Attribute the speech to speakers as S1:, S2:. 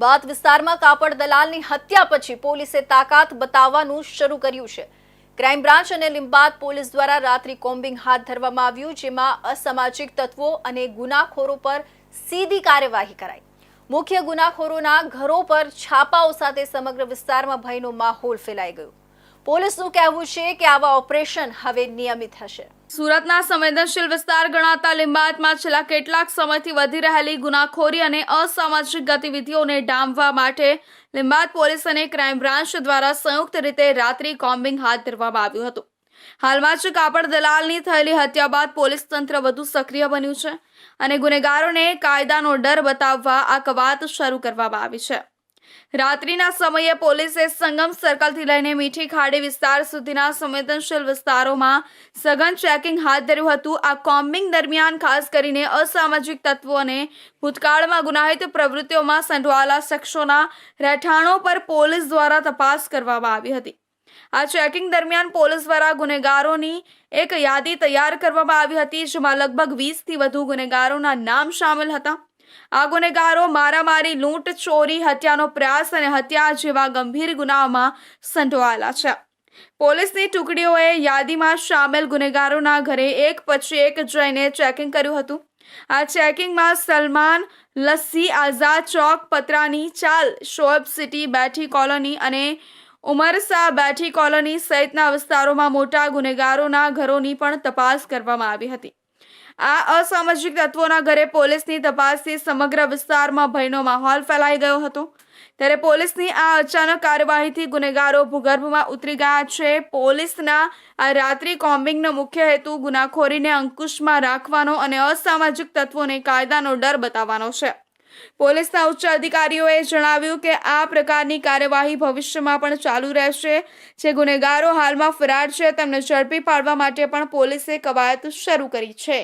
S1: બાદ વિસ્તારમાં કાપડ દલાલની હત્યા પછી પોલીસે તાકાત બતાવવાનું શરૂ કર્યું છે। ક્રાઇમ બ્રાન્ચ અને લીંબાદ પોલીસ દ્વારા રાત્રિ કોમ્બિંગ હાથ ધરવામાં આવ્યું, જેમાં અસામાજિક તત્વો અને ગુનાખોરો પર સીધી કાર્યવાહી કરાઈ। મુખ્ય ગુનાખોરોના ઘરો પર છાપાઓ સાથે સમગ્ર વિસ્તારમાં ભયનો માહોલ ફેલાઈ ગયો। પોલીસનું કહેવું છે કે આવા ઓપરેશન હવે નિયમિત હશે।
S2: સુરતના સંવેદનશીલ વિસ્તાર ગણાતા લીંબાદમાં છેલ્લા કેટલાક સમયથી વધી રહેલી ગુનાખોરી અને અસામાજિક ગતિવિધિઓને ડામવા માટે લીંબાદ પોલીસ અને ક્રાઇમ બ્રાન્ચ દ્વારા સંયુક્ત રીતે રાત્રિ કોમ્બિંગ હાથ ધરવામાં આવ્યું હતું। હાલમાં જ કાપડ દલાલની થયેલી હત્યા બાદ પોલીસ તંત્ર વધુ સક્રિય બન્યું છે અને ગુનેગારોને કાયદાનો ડર બતાવવા આ કવાયત શરૂ કરવામાં આવી છે। રાત્રિના સમયે પોલીસે સંગમ સર્કલથી લઈને મીઠી ખાડી વિસ્તાર સુધીના સંવેદનશીલ વિસ્તારોમાં સઘન ચેકિંગ હાથ ધર્યું હતું। આ કોમ્બિંગ દરમિયાન ખાસ કરીને અસામાજિક તત્વો અને ભૂતકાળમાં ગુનાહિત પ્રવૃત્તિઓમાં સંડોવાયેલા શખ્સોના રહેઠાણો પર પોલીસ દ્વારા તપાસ કરવામાં આવી હતી। આ ચેકિંગ દરમિયાન પોલીસ દ્વારા ગુનેગારોની એક યાદી તૈયાર કરવામાં આવી હતી, જેમાં લગભગ 20થી વધુ ગુનેગારોના નામ શામેલ હતા। આ ગુનેગારો મારામારી, લૂંટ, ચોરી, હત્યાનો પ્રયાસ અને હત્યા જેવા ગંભીર ગુનાઓમાં સંડોવાયેલા છે। પોલીસની ટુકડીઓએ યાદીમાં સામેલ ગુનેગારોના ઘરે એક પછી એક જઈને ચેકિંગ કર્યું હતું। આ ચેકિંગમાં સલમાન લસ્સી, આઝાદ ચોક, પતરાની ચાલ, શોએબ સિટી, બેઠી કોલોની અને ઉમરસા બેઠી કોલોની સહિતના વિસ્તારોમાં મોટા ગુનેગારોના ઘરોની પણ તપાસ કરવામાં આવી હતી। આ અસામાજિક તત્વોના ઘરે પોલીસની તપાસથી સમગ્ર વિસ્તારમાં ભયનો માહોલ ફેલાઈ ગયો હતો। ત્યારે પોલીસની આ અચાનક કાર્યવાહીથી ગુનેગારો ભૂગર્ભમાં ઉતરી ગયા છે। પોલીસના આ રાત્રિ કોમ્બિંગનો મુખ્ય હેતુ ગુનાખોરીને અંકુશમાં રાખવાનો અને અસામાજિક તત્વોને કાયદાનો ડર બતાવવાનો છે। પોલીસના ઉચ્ચ અધિકારીઓએ જણાવ્યું કે આ પ્રકારની કાર્યવાહી ભવિષ્યમાં પણ ચાલુ રહેશે। જે ગુનેગારો હાલમાં ફરાર છે તેમને ઝડપી પાડવા માટે પણ પોલીસે કવાયત શરૂ કરી છે।